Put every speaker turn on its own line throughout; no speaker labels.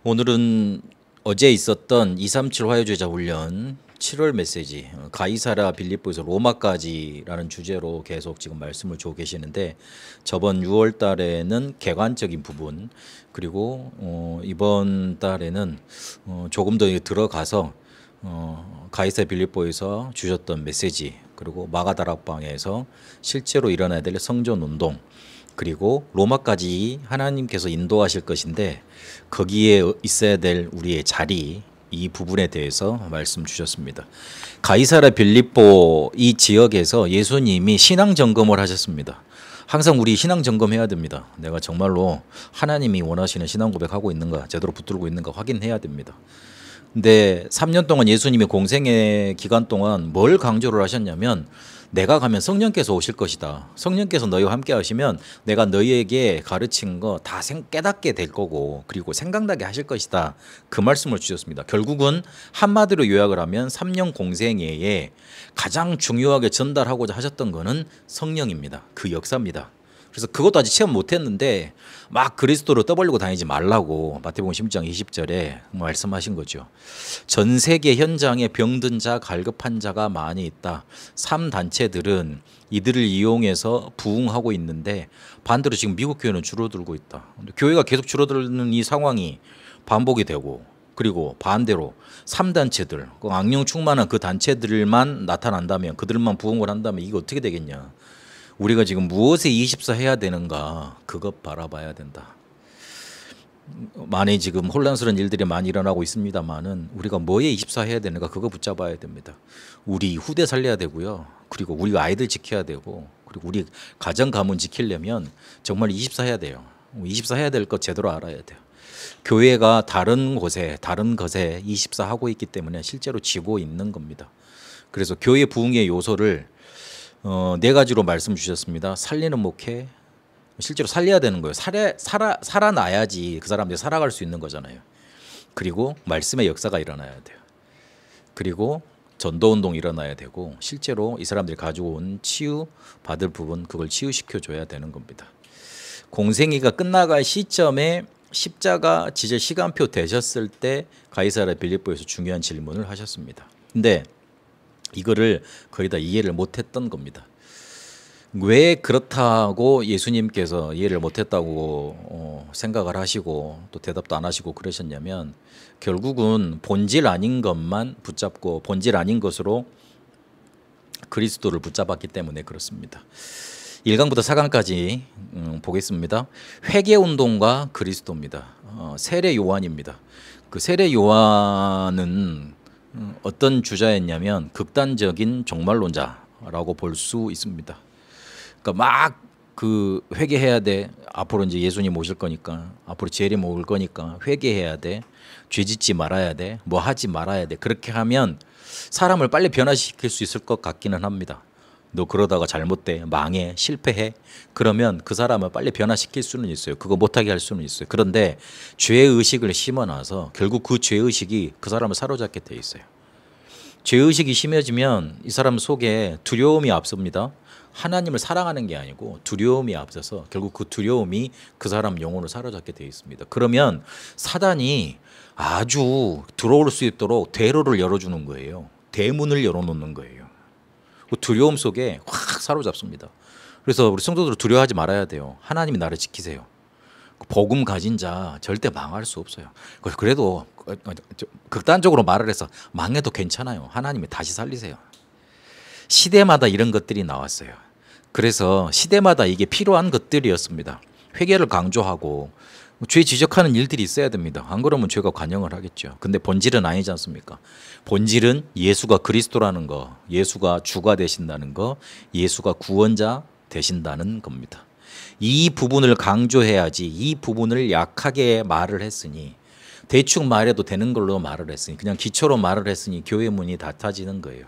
오늘은 어제 있었던 237 화요제자 훈련 7월 메시지 가이사랴 빌립보에서 로마까지라는 주제로 계속 지금 말씀을 주고 계시는데, 저번 6월 달에는 객관적인 부분, 그리고 이번 달에는 조금 더 들어가서 가이사랴 빌립보에서 주셨던 메시지, 그리고 마가다락방에서 실제로 일어나야 될 성전 운동, 그리고 로마까지 하나님께서 인도하실 것인데 거기에 있어야 될 우리의 자리, 이 부분에 대해서 말씀 주셨습니다. 가이사랴 빌립보 이 지역에서 예수님이 신앙 점검을 하셨습니다. 항상 우리 신앙 점검해야 됩니다. 내가 정말로 하나님이 원하시는 신앙 고백하고 있는가, 제대로 붙들고 있는가 확인해야 됩니다. 근데 3년 동안 예수님의 공생의 기간 동안 뭘 강조를 하셨냐면, 내가 가면 성령께서 오실 것이다. 성령께서 너희와 함께 하시면 내가 너희에게 가르친 거 다 깨닫게 될 거고, 그리고 생각나게 하실 것이다. 그 말씀을 주셨습니다. 결국은 한마디로 요약을 하면 3년 공생애에 가장 중요하게 전달하고자 하셨던 거는 성령입니다. 그 역사입니다. 그래서 그것도 아직 체험 못했는데 막 그리스도로 떠벌리고 다니지 말라고 마태복음 16장 20절에 말씀하신 거죠. 전 세계 현장에 병든 자, 갈급한 자가 많이 있다. 3단체들은 이들을 이용해서 부흥하고 있는데 반대로 지금 미국 교회는 줄어들고 있다. 교회가 계속 줄어드는 이 상황이 반복이 되고, 그리고 반대로 3단체들, 악령 충만한 그 단체들만 나타난다면, 그들만 부흥을 한다면 이게 어떻게 되겠냐. 우리가 지금 무엇에 24 해야 되는가, 그것 바라봐야 된다. 많이 지금 혼란스러운 일들이 많이 일어나고 있습니다만은 우리가 뭐에 24 해야 되는가, 그거 붙잡아야 됩니다. 우리 후대 살려야 되고요. 그리고 우리 아이들 지켜야 되고, 그리고 우리 가정 가문 지키려면 정말 24 해야 돼요. 24 해야 될 것 제대로 알아야 돼요. 교회가 다른 곳에 다른 것에 24 하고 있기 때문에 실제로 지고 있는 겁니다. 그래서 교회 부흥의 요소를 네 가지로 말씀 주셨습니다. 살리는 목회, 실제로 살려야 되는 거예요. 살아나야지 그 사람들이 살아갈 수 있는 거잖아요. 그리고 말씀의 역사가 일어나야 돼요. 그리고 전도운동이 일어나야 되고, 실제로 이 사람들이 가지고 온 치유 받을 부분, 그걸 치유시켜줘야 되는 겁니다. 공생애가 끝나갈 시점에 십자가 지제 시간표 되셨을 때 가이사랴 빌립보에서 중요한 질문을 하셨습니다. 근데 이거를 거의 다 이해를 못했던 겁니다. 왜 그렇다고 예수님께서 이해를 못했다고 생각을 하시고 또 대답도 안 하시고 그러셨냐면, 결국은 본질 아닌 것만 붙잡고 본질 아닌 것으로 그리스도를 붙잡았기 때문에 그렇습니다. 1강부터 4강까지 보겠습니다. 회개운동과 그리스도입니다. 세례 요한입니다. 그 세례 요한은 어떤 주자였냐면 극단적인 종말론자라고 볼 수 있습니다. 그러니까 막 그 회개해야 돼. 앞으로 이제 예수님 오실 거니까, 앞으로 재림 올 거니까 회개해야 돼. 죄 짓지 말아야 돼. 뭐 하지 말아야 돼. 그렇게 하면 사람을 빨리 변화시킬 수 있을 것 같기는 합니다. 너 그러다가 잘못돼, 망해, 실패해. 그러면 그 사람을 빨리 변화시킬 수는 있어요. 그거 못하게 할 수는 있어요. 그런데 죄의식을 심어놔서 결국 그 죄의식이 그 사람을 사로잡게 돼 있어요. 죄의식이 심해지면 이 사람 속에 두려움이 앞섭니다. 하나님을 사랑하는 게 아니고 두려움이 앞서서 결국 그 두려움이 그 사람 영혼을 사로잡게 되어 있습니다. 그러면 사단이 아주 들어올 수 있도록 대로를 열어주는 거예요. 대문을 열어놓는 거예요. 그 두려움 속에 확 사로잡습니다. 그래서 우리 성도들 두려워하지 말아야 돼요. 하나님이 나를 지키세요. 복음 가진 자 절대 망할 수 없어요. 그래도 극단적으로 말을 해서 망해도 괜찮아요. 하나님이 다시 살리세요. 시대마다 이런 것들이 나왔어요. 그래서 시대마다 이게 필요한 것들이었습니다. 회개를 강조하고 죄 지적하는 일들이 있어야 됩니다. 안 그러면 죄가 관영을 하겠죠. 근데 본질은 아니지 않습니까? 본질은 예수가 그리스도라는 거, 예수가 주가 되신다는 거, 예수가 구원자 되신다는 겁니다. 이 부분을 강조해야지, 이 부분을 약하게 말을 했으니, 대충 말해도 되는 걸로 말을 했으니, 그냥 기초로 말을 했으니 교회 문이 닫혀지는 거예요.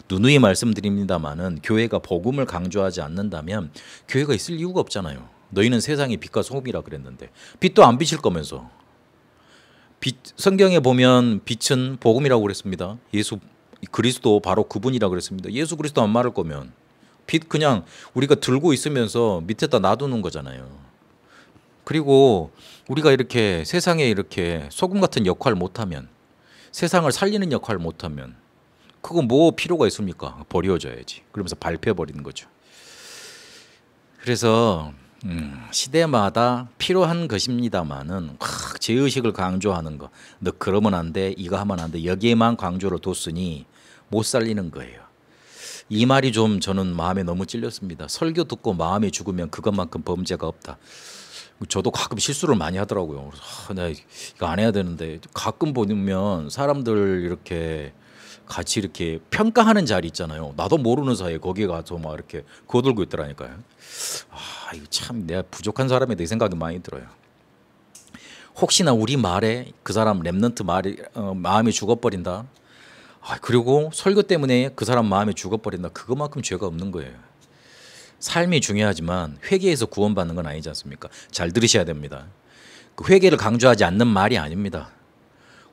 누누이 말씀드립니다마는 교회가 복음을 강조하지 않는다면 교회가 있을 이유가 없잖아요. 너희는 세상의 빛과 소금이라 그랬는데 빛도 안 비칠 거면서. 성경에 보면 빛은 복음이라고 그랬습니다. 예수 그리스도 바로 그분이라고 그랬습니다. 예수 그리스도 안 말할 거면 빛 그냥 우리가 들고 있으면서 밑에다 놔두는 거잖아요. 그리고 우리가 이렇게 세상에 이렇게 소금 같은 역할을 못하면, 세상을 살리는 역할을 못하면 그거 뭐 필요가 있습니까? 버려져야지. 그러면서 밟혀버리는 거죠. 그래서 시대마다 필요한 것입니다만은 죄의식을 강조하는 거, 너 그러면 안 돼, 이거 하면 안 돼, 여기에만 강조를 뒀으니 못 살리는 거예요. 이 말이 좀 저는 마음에 너무 찔렸습니다. 설교 듣고 마음이 죽으면 그것만큼 범죄가 없다. 저도 가끔 실수를 많이 하더라고요. 그래서 나 이거 안 해야 되는데, 가끔 보면 사람들 이렇게 같이 이렇게 평가하는 자리 있잖아요. 나도 모르는 사이에 거기에 가서 막 이렇게 거들고 있더라니까요. 이거 참 내가 부족한 사람에 대해 생각이 많이 들어요. 혹시나 우리 말에 그 사람 랩넌트 말이 마음이 죽어버린다. 그리고 설교 때문에 그 사람 마음이 죽어버린다. 그것만큼 죄가 없는 거예요. 삶이 중요하지만 회개에서 구원받는 건 아니지 않습니까? 잘 들으셔야 됩니다. 그 회개를 강조하지 않는 말이 아닙니다.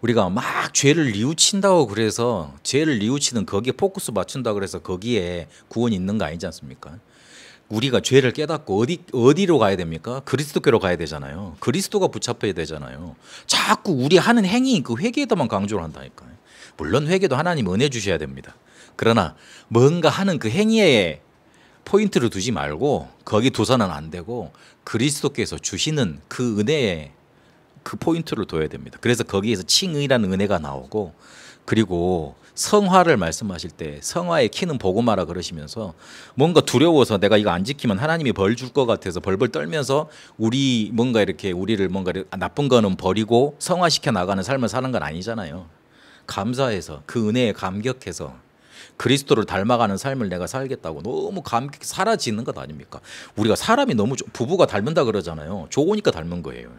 우리가 막 죄를 뉘우친다고 그래서 죄를 뉘우치는 거기에 포커스 맞춘다 그래서 거기에 구원이 있는 거 아니지 않습니까? 우리가 죄를 깨닫고 어디로 가야 됩니까? 그리스도께로 가야 되잖아요. 그리스도가 붙잡혀야 되잖아요. 자꾸 우리 하는 행위 그 회개에다만 강조를 한다니까요. 물론 회개도 하나님 은혜 주셔야 됩니다. 그러나 뭔가 하는 그 행위에 포인트를 두지 말고 거기 둬서는 안 되고 그리스도께서 주시는 그 은혜에 그 포인트를 둬야 됩니다. 그래서 거기에서 칭의라는 은혜가 나오고, 그리고 성화를 말씀하실 때 성화의 키는 복음하라 그러시면서 뭔가 두려워서 내가 이거 안 지키면 하나님이 벌 줄 것 같아서 벌벌 떨면서 우리 뭔가 이렇게 우리를 뭔가 나쁜 거는 버리고 성화시켜 나가는 삶을 사는 건 아니잖아요. 감사해서 그 은혜에 감격해서 그리스도를 닮아가는 삶을 내가 살겠다고 너무 감격해 사라지는 것 아닙니까? 우리가 사람이 너무 부부가 닮는다 그러잖아요. 좋으니까 닮은 거예요.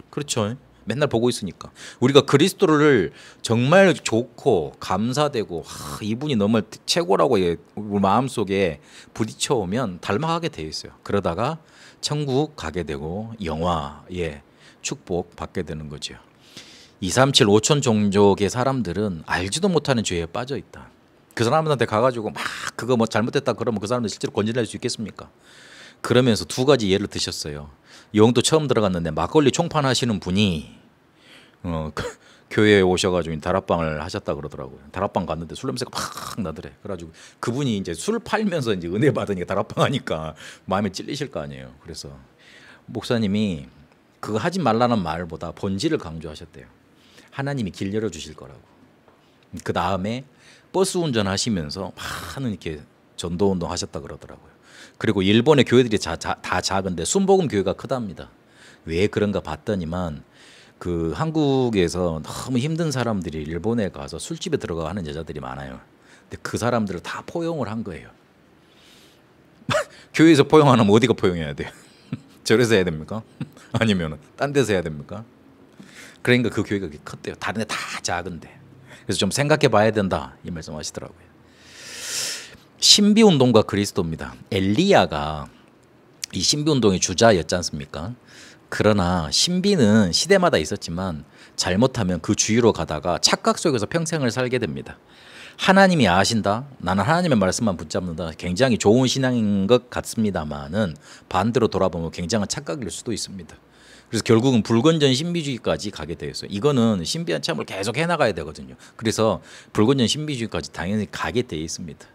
그렇죠. 맨날 보고 있으니까. 우리가 그리스도를 정말 좋고 감사되고 이분이 너무 최고라고 우리 마음속에 부딪혀오면 닮아가게 돼 있어요. 그러다가 천국 가게 되고 영화의 축복 받게 되는 거죠. 237 5천 종족의 사람들은 알지도 못하는 죄에 빠져 있다. 그 사람들한테 가가지고 막 그거 뭐 잘못됐다 그러면 그 사람들 실제로 건져낼 수 있겠습니까? 그러면서 두 가지 예를 드셨어요. 영도 처음 들어갔는데 막걸리 총판 하시는 분이 교회에 오셔가지고 다락방을 하셨다 그러더라고요. 다락방 갔는데 술 냄새가 팍 나더래. 그래가지고 그분이 이제 술 팔면서 이제 은혜 받으니까 다락방 하니까 마음에 찔리실 거 아니에요. 그래서 목사님이 그거 하지 말라는 말보다 본질을 강조하셨대요. 하나님이 길 열어주실 거라고. 그 다음에 버스 운전하시면서 많은 이렇게 전도운동 하셨다 그러더라고요. 그리고 일본의 교회들이 다 작은데 순복음 교회가 크답니다. 왜 그런가 봤더니만 그 한국에서 너무 힘든 사람들이 일본에 가서 술집에 들어가 하는 여자들이 많아요. 근데 그 사람들을 다 포용을 한 거예요. 교회에서 포용하면 어디가 포용해야 돼요? 절에서 해야 됩니까? 아니면 딴 데서 해야 됩니까? 그러니까 그 교회가 그렇게 컸대요. 다른 데 다 작은데. 그래서 좀 생각해 봐야 된다 이 말씀하시더라고요. 신비운동과 그리스도입니다. 엘리야가 이 신비운동의 주자였지 않습니까? 그러나 신비는 시대마다 있었지만 잘못하면 그 주위로 가다가 착각 속에서 평생을 살게 됩니다. 하나님이 아신다, 나는 하나님의 말씀만 붙잡는다, 굉장히 좋은 신앙인 것 같습니다만은 반대로 돌아보면 굉장한 착각일 수도 있습니다. 그래서 결국은 불건전 신비주의까지 가게 되었어요. 이거는 신비한 체험을 계속 해나가야 되거든요. 그래서 불건전 신비주의까지 당연히 가게 돼 있습니다.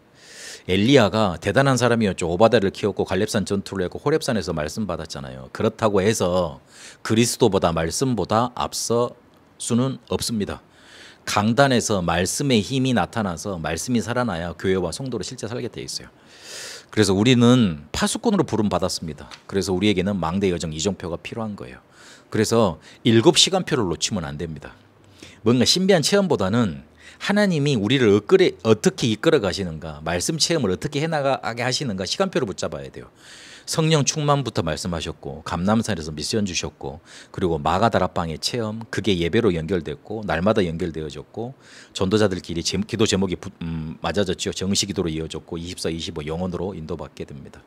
엘리야가 대단한 사람이었죠. 오바다를 키웠고 갈렙산 전투를 했고 호렙산에서 말씀 받았잖아요. 그렇다고 해서 그리스도보다 말씀보다 앞서 수는 없습니다. 강단에서 말씀의 힘이 나타나서 말씀이 살아나야 교회와 성도를 실제 살게 돼 있어요. 그래서 우리는 파수꾼으로 부름 받았습니다. 그래서 우리에게는 망대 여정 이정표가 필요한 거예요. 그래서 7시간표를 놓치면 안 됩니다. 뭔가 신비한 체험보다는 하나님이 우리를 어떻게 이끌어 가시는가, 말씀 체험을 어떻게 해나가게 하시는가 시간표를 붙잡아야 돼요. 성령 충만부터 말씀하셨고 감람산에서 미션 주셨고 그리고 마가다락방의 체험 그게 예배로 연결됐고 날마다 연결되어졌고 전도자들끼리 기도 제목이 맞아졌죠. 정시기도로 이어졌고 24, 25 영혼으로 인도받게 됩니다.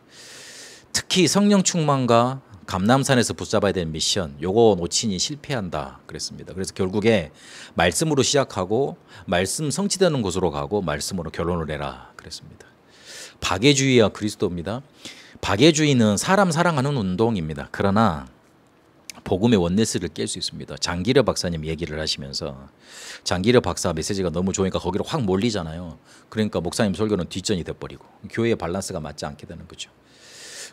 특히 성령 충만과 감람산에서 붙잡아야 되는 미션 요거 놓치니 실패한다 그랬습니다. 그래서 결국에 말씀으로 시작하고 말씀 성취되는 곳으로 가고 말씀으로 결론을 내라 그랬습니다. 박애주의와 그리스도입니다. 박애주의는 사람 사랑하는 운동입니다. 그러나 복음의 원네스를 깰 수 있습니다. 장기려 박사님 얘기를 하시면서 장기려 박사 메시지가 너무 좋으니까 거기로 확 몰리잖아요. 그러니까 목사님 설교는 뒷전이 돼버리고 교회의 밸런스가 맞지 않게 되는 거죠.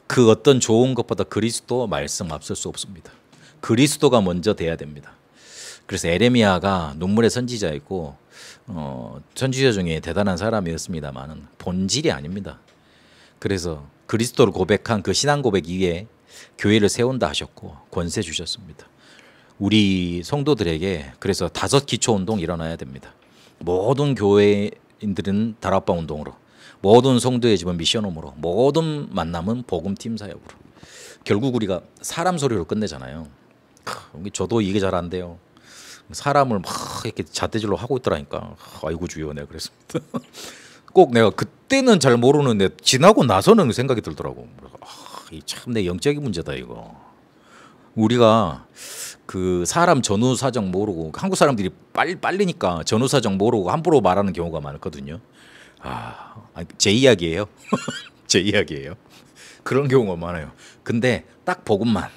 그 어떤 좋은 것보다 그리스도 말씀 앞설 수 없습니다. 그리스도가 먼저 돼야 됩니다. 그래서 에레미야가 눈물의 선지자이고 선지자 중에 대단한 사람이었습니다만은 본질이 아닙니다. 그래서 그리스도를 고백한 그 신앙 고백 위에 교회를 세운다 하셨고 권세 주셨습니다. 우리 성도들에게 그래서 5 기초 운동 일어나야 됩니다. 모든 교회인들은 다락방 운동으로, 모든 성도의 집은 미션홈으로, 모든 만남은 복음팀 사역으로. 결국 우리가 사람 소리로 끝내잖아요. 저도 이게 잘 안 돼요. 사람을 막 이렇게 잣대질로 하고 있더라니까. 아이고 주여, 내가 그랬습니다. 꼭 내가 그때는 잘 모르는데 지나고 나서는 생각이 들더라고. 참 내 영적인 문제다 이거. 우리가 그 사람 전후 사정 모르고, 한국 사람들이 빨리니까 전후 사정 모르고 함부로 말하는 경우가 많거든요. 제 이야기예요. 제 이야기예요. 그런 경우가 많아요. 근데 딱 복음만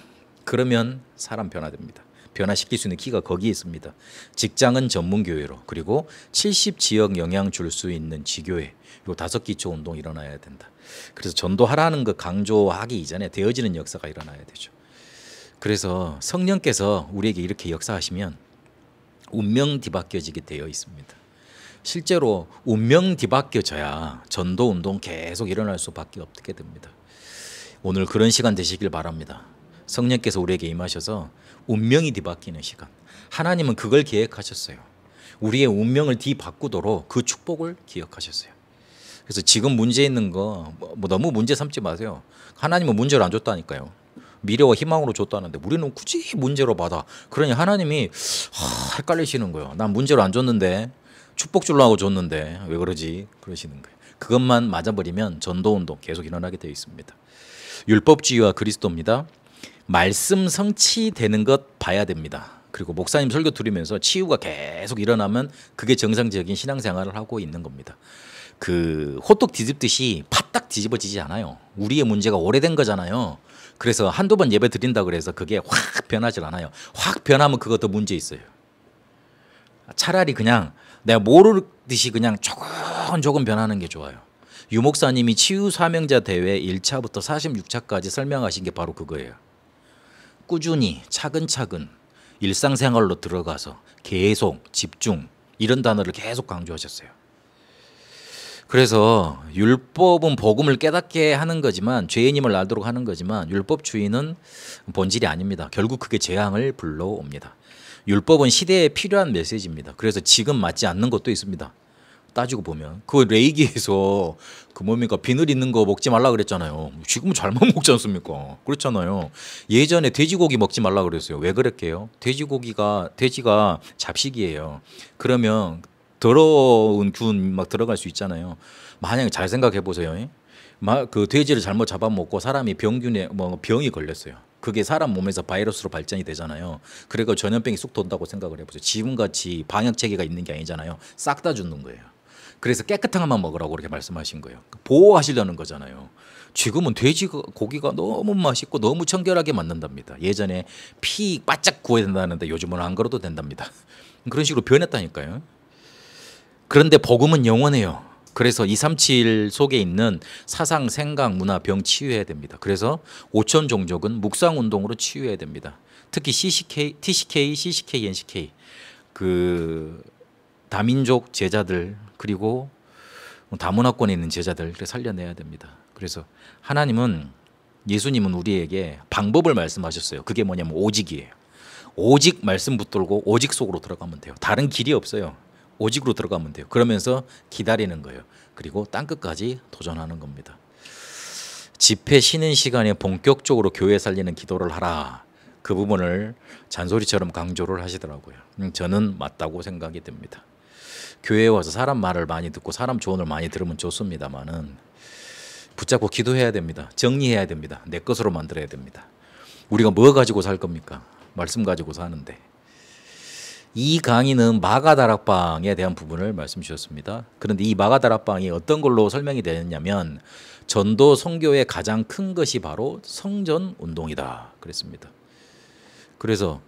그러면 사람 변화됩니다. 변화시킬 수 있는 키가 거기에 있습니다. 직장은 전문교회로, 그리고 70지역 영향 줄 수 있는 지교회, 요 5 기초 운동 일어나야 된다. 그래서 전도하라는 거 강조하기 이전에 되어지는 역사가 일어나야 되죠. 그래서 성령께서 우리에게 이렇게 역사하시면 운명 뒤바뀌어지게 되어 있습니다. 실제로 운명 뒤바뀌어져야 전도 운동 계속 일어날 수밖에 없게 됩니다. 오늘 그런 시간 되시길 바랍니다. 성령께서 우리에게 임하셔서 운명이 뒤바뀌는 시간. 하나님은 그걸 계획하셨어요. 우리의 운명을 뒤바꾸도록 그 축복을 기억하셨어요. 그래서 지금 문제 있는 거 뭐 너무 문제 삼지 마세요. 하나님은 문제를 안 줬다니까요. 미래와 희망으로 줬다는데 우리는 굳이 문제로 받아. 그러니 하나님이 헷갈리시는 거예요. 난 문제로 안 줬는데, 축복 주려고 줬는데 왜 그러지? 그러시는 거예요. 그것만 맞아버리면 전도운동 계속 일어나게 되어 있습니다. 율법주의와 그리스도입니다. 말씀 성취되는 것 봐야 됩니다. 그리고 목사님 설교 들으면서 치유가 계속 일어나면 그게 정상적인 신앙생활을 하고 있는 겁니다. 그 호떡 뒤집듯이 파딱 뒤집어지지 않아요. 우리의 문제가 오래된 거잖아요. 그래서 한두 번 예배 드린다 그래서 그게 확 변하질 않아요. 확 변하면 그것도 문제 있어요. 차라리 그냥 내가 모르듯이 그냥 조금 변하는 게 좋아요. 유 목사님이 치유 사명자 대회 1차부터 46차까지 설명하신 게 바로 그거예요. 꾸준히 차근차근 일상생활로 들어가서 계속 집중, 이런 단어를 계속 강조하셨어요. 그래서 율법은 복음을 깨닫게 하는 거지만, 죄인임을 알도록 하는 거지만, 율법주의는 본질이 아닙니다. 결국 그게 재앙을 불러옵니다. 율법은 시대에 필요한 메시지입니다. 그래서 지금 맞지 않는 것도 있습니다. 따지고 보면 그 레이기에서 그 뭡니까, 비늘 있는 거 먹지 말라 그랬잖아요. 지금은 잘못 먹지 않습니까? 그렇잖아요. 예전에 돼지고기 먹지 말라 그랬어요. 왜 그랬게요? 돼지가 잡식이에요. 그러면 더러운 균 막 들어갈 수 있잖아요. 만약에 잘 생각해 보세요. 그 돼지를 잘못 잡아먹고 사람이 병균에 병이 걸렸어요. 그게 사람 몸에서 바이러스로 발전이 되잖아요. 그리고 전염병이 쑥 돈다고 생각을 해보세요. 지금같이 방역 체계가 있는 게 아니잖아요. 싹 다 죽는 거예요. 그래서 깨끗한 것만 먹으라고 그렇게 말씀하신 거예요. 보호하시려는 거잖아요. 지금은 돼지 고기가 너무 맛있고 너무 청결하게 만든답니다. 예전에 피 바짝 구워야 된다는데 요즘은 안 그래도 된답니다. 그런 식으로 변했다니까요. 그런데 복음은 영원해요. 그래서 237 속에 있는 사상, 생각, 문화, 병 치유해야 됩니다. 그래서 5천 종족은 묵상운동으로 치유해야 됩니다. 특히 TCK, CCK, NCK 그 다민족 제자들, 그리고 다문화권에 있는 제자들을 살려내야 됩니다. 그래서 하나님은, 예수님은 우리에게 방법을 말씀하셨어요. 그게 뭐냐면 오직이에요. 오직 말씀 붙들고 오직 속으로 들어가면 돼요. 다른 길이 없어요. 오직으로 들어가면 돼요. 그러면서 기다리는 거예요. 그리고 땅끝까지 도전하는 겁니다. 집회 쉬는 시간에 본격적으로 교회 살리는 기도를 하라. 그 부분을 잔소리처럼 강조를 하시더라고요. 저는 맞다고 생각이 됩니다. 교회에 와서 사람 말을 많이 듣고 사람 조언을 많이 들으면 좋습니다만은 붙잡고 기도해야 됩니다. 정리해야 됩니다. 내 것으로 만들어야 됩니다. 우리가 뭐 가지고 살 겁니까? 말씀 가지고 사는데. 이 강의는 마가다락방에 대한 부분을 말씀 주셨습니다. 그런데 이 마가다락방이 어떤 걸로 설명이 되느냐면 전도 선교의 가장 큰 것이 바로 성전 운동이다 그랬습니다. 그래서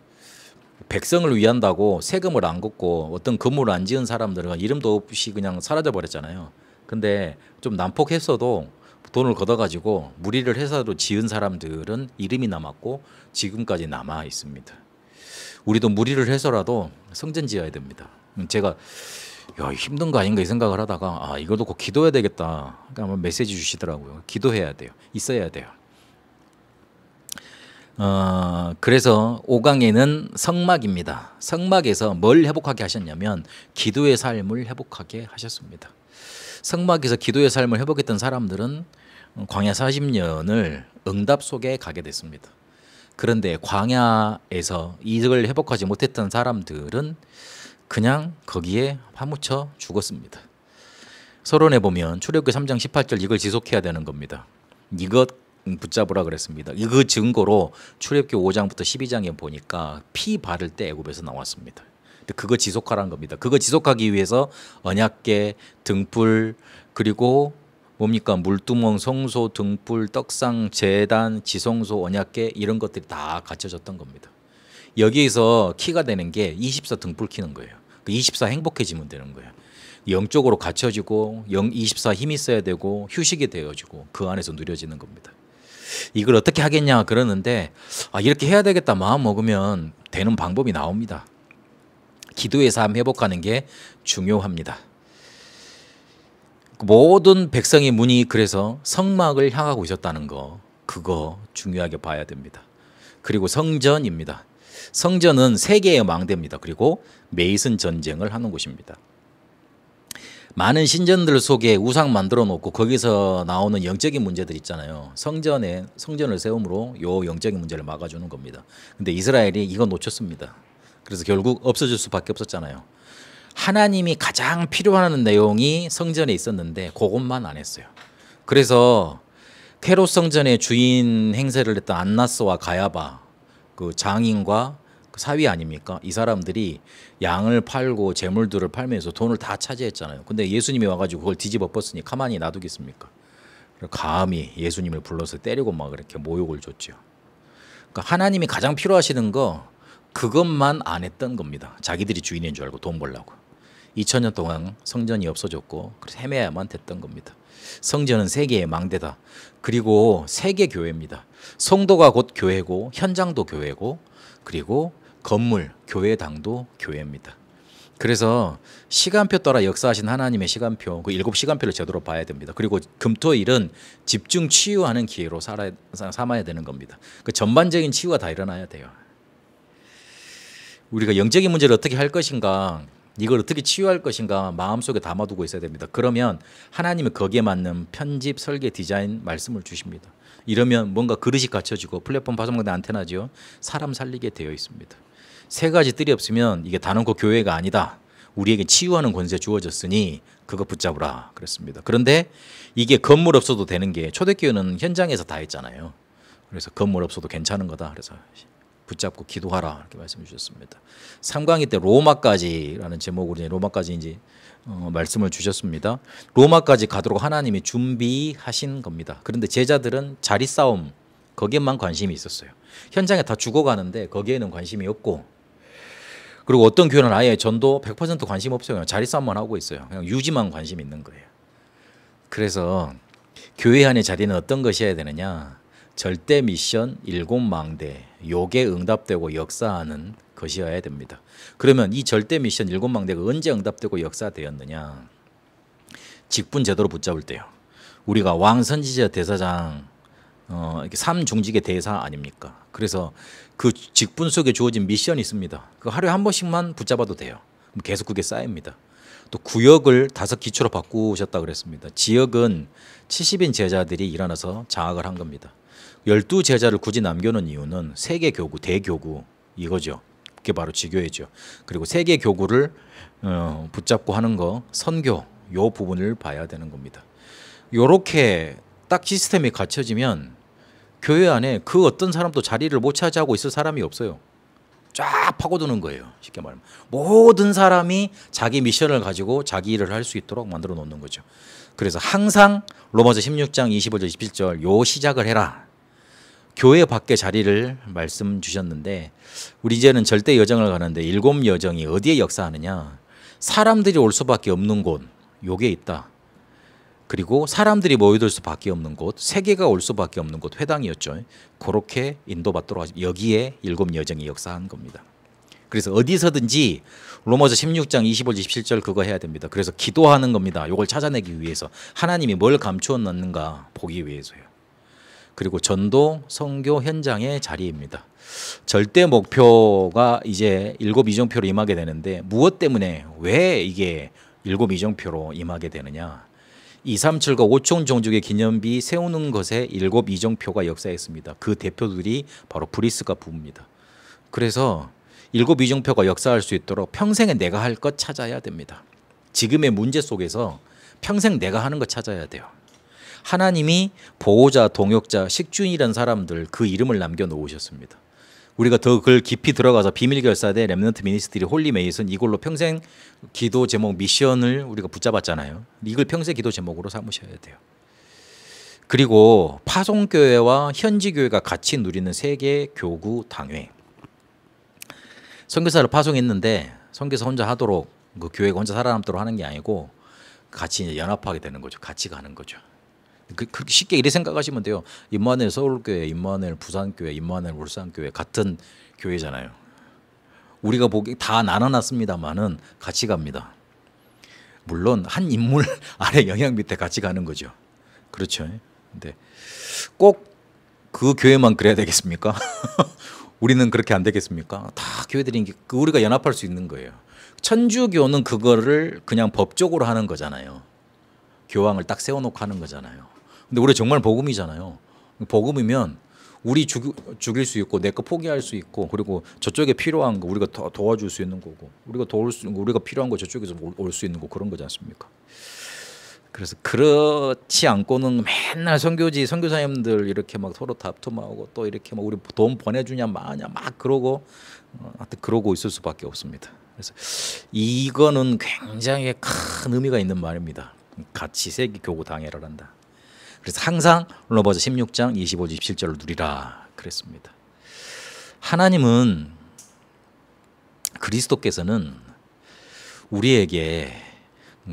백성을 위한다고 세금을 안 걷고 어떤 건물을 안 지은 사람들은 이름도 없이 그냥 사라져 버렸잖아요. 근데 좀 난폭했어도 돈을 걷어가지고 무리를 해서도 지은 사람들은 이름이 남았고 지금까지 남아 있습니다. 우리도 무리를 해서라도 성전 지어야 됩니다. 제가 야, 힘든 거 아닌가 이 생각을 하다가 아, 이것도 꼭 기도해야 되겠다. 그러니까 메시지 주시더라고요. 기도해야 돼요. 있어야 돼요. 그래서 5강에는 성막입니다. 성막에서 뭘 회복하게 하셨냐면 기도의 삶을 회복하게 하셨습니다. 성막에서 기도의 삶을 회복했던 사람들은 광야 40년을 응답 속에 가게 됐습니다. 그런데 광야에서 이걸 회복하지 못했던 사람들은 그냥 거기에 파묻혀 죽었습니다. 서론에 보면 출애굽기 3장 18절 이걸 지속해야 되는 겁니다. 이것 붙잡으라 그랬습니다. 그 증거로 출애굽기 5장부터 12장에 보니까 피 바를 때 애굽에서 나왔습니다. 그거 지속하라는 겁니다. 그거 지속하기 위해서 언약궤, 등불, 그리고 뭡니까 물두멍, 성소, 등불, 떡상, 제단, 지성소, 언약궤 이런 것들이 다 갖춰졌던 겁니다. 여기에서 키가 되는 게 24 등불 키는 거예요. 24 행복해지면 되는 거예요. 영적으로 갖춰지고 24 힘이 있어야 되고 휴식이 되어지고 그 안에서 누려지는 겁니다. 이걸 어떻게 하겠냐 그러는데 이렇게 해야 되겠다 마음 먹으면 되는 방법이 나옵니다. 기도의 삶 회복하는 게 중요합니다. 모든 백성의 문이 그래서 성막을 향하고 있었다는 거 그거 중요하게 봐야 됩니다. 그리고 성전입니다. 성전은 세계의 망대입니다. 그리고 메이슨 전쟁을 하는 곳입니다. 많은 신전들 속에 우상 만들어 놓고 거기서 나오는 영적인 문제들 있잖아요. 성전을 세움으로 요 영적인 문제를 막아주는 겁니다. 근데 이스라엘이 이거 놓쳤습니다. 그래서 결국 없어질 수밖에 없었잖아요. 하나님이 가장 필요한 내용이 성전에 있었는데 그것만 안 했어요. 그래서 헤롯 성전의 주인 행세를 했던 안나스와 가야바 그 장인과 그 사위 아닙니까? 이 사람들이 양을 팔고 재물들을 팔면서 돈을 다 차지했잖아요. 근데 예수님이 와가지고 그걸 뒤집어 엎었으니 가만히 놔두겠습니까? 감히 예수님을 불러서 때리고 막 이렇게 모욕을 줬죠. 그러니까 하나님이 가장 필요하시는 거 그것만 안 했던 겁니다. 자기들이 주인인 줄 알고 돈 벌려고. 2000년 동안 성전이 없어졌고 그래서 헤매야만 됐던 겁니다. 성전은 세계의 망대다. 그리고 세계 교회입니다. 성도가 곧 교회고 현장도 교회고 그리고 건물, 교회당도 교회입니다. 그래서 시간표 따라 역사하신 하나님의 시간표, 그 7시간표를 제대로 봐야 됩니다. 그리고 금토일은 집중 치유하는 기회로 삼아야 되는 겁니다. 그 전반적인 치유가 다 일어나야 돼요. 우리가 영적인 문제를 어떻게 할 것인가, 이걸 어떻게 치유할 것인가 마음속에 담아두고 있어야 됩니다. 그러면 하나님은 거기에 맞는 편집, 설계, 디자인 말씀을 주십니다. 이러면 뭔가 그릇이 갖춰지고 플랫폼 파송망대 안테나죠. 사람 살리게 되어 있습니다. 세 가지 뜰이 없으면 이게 단원코 교회가 아니다. 우리에게 치유하는 권세 주어졌으니 그거 붙잡으라 그랬습니다. 그런데 이게 건물 없어도 되는 게 초대교회는 현장에서 다 했잖아요. 그래서 건물 없어도 괜찮은 거다. 그래서 붙잡고 기도하라 이렇게 말씀해 주셨습니다. 3강의 때 로마까지라는 제목으로 로마까지 이제 말씀을 주셨습니다. 로마까지 가도록 하나님이 준비하신 겁니다. 그런데 제자들은 자리 싸움 거기에만 관심이 있었어요. 현장에 다 죽어가는데 거기에는 관심이 없고, 그리고 어떤 교회는 아예 전도 100% 관심 없어요. 그냥 자리 싸움만 하고 있어요. 그냥 유지만 관심 있는 거예요. 그래서 교회 안의 자리는 어떤 것이어야 되느냐? 절대 미션, 7망대, 요게 응답되고 역사하는 것이어야 됩니다. 그러면 이 절대 미션 7망대가 언제 응답되고 역사되었느냐? 직분 제대로 붙잡을 때요. 우리가 왕, 선지자, 대사장, 이렇게 3중직의 대사 아닙니까? 그래서 그 직분 속에 주어진 미션이 있습니다. 그 하루에 한 번씩만 붙잡아도 돼요. 계속 그게 쌓입니다. 또 구역을 5 기초로 바꾸셨다 그랬습니다. 지역은 70인 제자들이 일어나서 장악을 한 겁니다. 12 제자를 굳이 남겨놓은 이유는 세계 교구, 대교구 이거죠. 그게 바로 지교회죠. 그리고 세계 교구를 붙잡고 하는 거, 선교 요 부분을 봐야 되는 겁니다. 요렇게 딱 시스템이 갖춰지면 교회 안에 그 어떤 사람도 자리를 못 차지하고 있을 사람이 없어요. 쫙 파고드는 거예요. 쉽게 말하면 모든 사람이 자기 미션을 가지고 자기 일을 할 수 있도록 만들어 놓는 거죠. 그래서 항상 로마서 16장 25절 27절 요 시작을 해라. 교회 밖에 자리를 말씀 주셨는데 우리 이제는 절대 여정을 가는데 7 여정이 어디에 역사하느냐? 사람들이 올 수밖에 없는 곳, 요게 있다. 그리고 사람들이 모여들 수밖에 없는 곳, 세계가 올 수밖에 없는 곳, 회당이었죠. 그렇게 인도받도록 하죠. 여기에 7 여정이 역사한 겁니다. 그래서 어디서든지 로마서 16장 25, 27절 그거 해야 됩니다. 그래서 기도하는 겁니다. 이걸 찾아내기 위해서 하나님이 뭘 감추어 놨는가 보기 위해서요. 그리고 전도, 선교 현장의 자리입니다. 절대 목표가 이제 7 이정표로 임하게 되는데 무엇 때문에 왜 이게 7 이정표로 임하게 되느냐? 237과 5총 종족의 기념비 세우는 것에 7 이정표가 역사했습니다. 그 대표들이 바로 브리스가 부부입니다. 그래서 7 이정표가 역사할 수 있도록 평생에 내가 할 것 찾아야 됩니다. 지금의 문제 속에서 평생 내가 하는 것 찾아야 돼요. 하나님이 보호자, 동역자, 식주인이라는 사람들 그 이름을 남겨놓으셨습니다. 우리가 더 그걸 깊이 들어가서 비밀결사대, 렘넌트 미니스트리, 홀리 메이슨 이걸로 평생 기도 제목 미션을 우리가 붙잡았잖아요. 이걸 평생 기도 제목으로 삼으셔야 돼요. 그리고 파송교회와 현지교회가 같이 누리는 세계 교구 당회. 선교사를 파송했는데 선교사 혼자 하도록 그 교회가 혼자 살아남도록 하는 게 아니고 같이 이제 연합하게 되는 거죠. 같이 가는 거죠. 그렇게 쉽게 이렇게 생각하시면 돼요. 임마누엘 서울교회, 임마누엘 부산교회, 임마누엘 울산교회 같은 교회잖아요. 우리가 보기 다 나눠놨습니다만은 같이 갑니다. 물론 한 인물 아래 영향 밑에 같이 가는 거죠. 그렇죠. 근데 꼭 그 교회만 그래야 되겠습니까? 우리는 그렇게 안 되겠습니까? 다 교회들이 우리가 연합할 수 있는 거예요. 천주교는 그거를 그냥 법적으로 하는 거잖아요. 교황을 딱 세워놓고 하는 거잖아요. 근데 우리 정말 복음이잖아요. 복음이면 우리 죽일 수 있고 내 거 포기할 수 있고 그리고 저쪽에 필요한 거 우리가 도와줄 수 있는 거고 우리가 필요한 거 저쪽에서 올 수 있는 거 그런 거지 않습니까? 그래서 그렇지 않고는 맨날 선교사님들 이렇게 막 서로 다툼하고 또 이렇게 막 우리 돈 보내주냐 마냐 막 그러고 하여튼 그러고 있을 수밖에 없습니다. 그래서 이거는 굉장히 큰 의미가 있는 말입니다. 같이 세계 교구 당회를 한다. 그래서 항상 로마서 16장 25, 27절을 누리라 그랬습니다. 하나님은 그리스도께서는 우리에게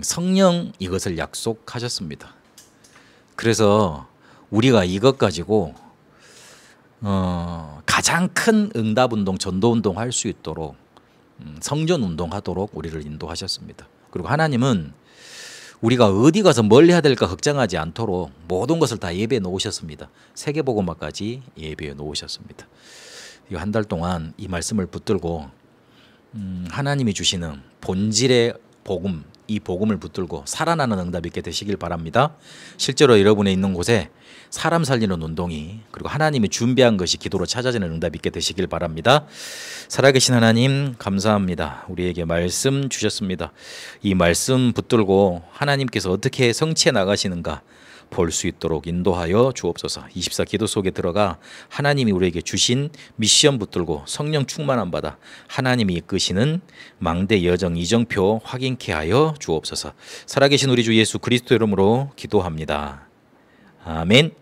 성령 이것을 약속하셨습니다. 그래서 우리가 이것 가지고 가장 큰 응답운동, 전도운동 할 수 있도록 성전운동하도록 우리를 인도하셨습니다. 그리고 하나님은 우리가 어디 가서 뭘 해야 될까 걱정하지 않도록 모든 것을 다 예배해 놓으셨습니다. 세계복음화까지 예배해 놓으셨습니다. 이 한 달 동안 이 말씀을 붙들고 하나님이 주시는 본질의 복음, 이 복음을 붙들고 살아나는 응답 있게 되시길 바랍니다. 실제로 여러분의 있는 곳에 사람 살리는 운동이 그리고 하나님이 준비한 것이 기도로 찾아지는 응답 있게 되시길 바랍니다. 살아계신 하나님 감사합니다. 우리에게 말씀 주셨습니다. 이 말씀 붙들고 하나님께서 어떻게 성취해 나가시는가 볼 수 있도록 인도하여 주옵소서. 24 기도 속에 들어가 하나님이 우리에게 주신 미션 붙들고 성령 충만함 받아 하나님이 이끄시는 망대 여정 이정표 확인케 하여 주옵소서. 살아계신 우리 주 예수 그리스도 이름으로 기도합니다. 아멘.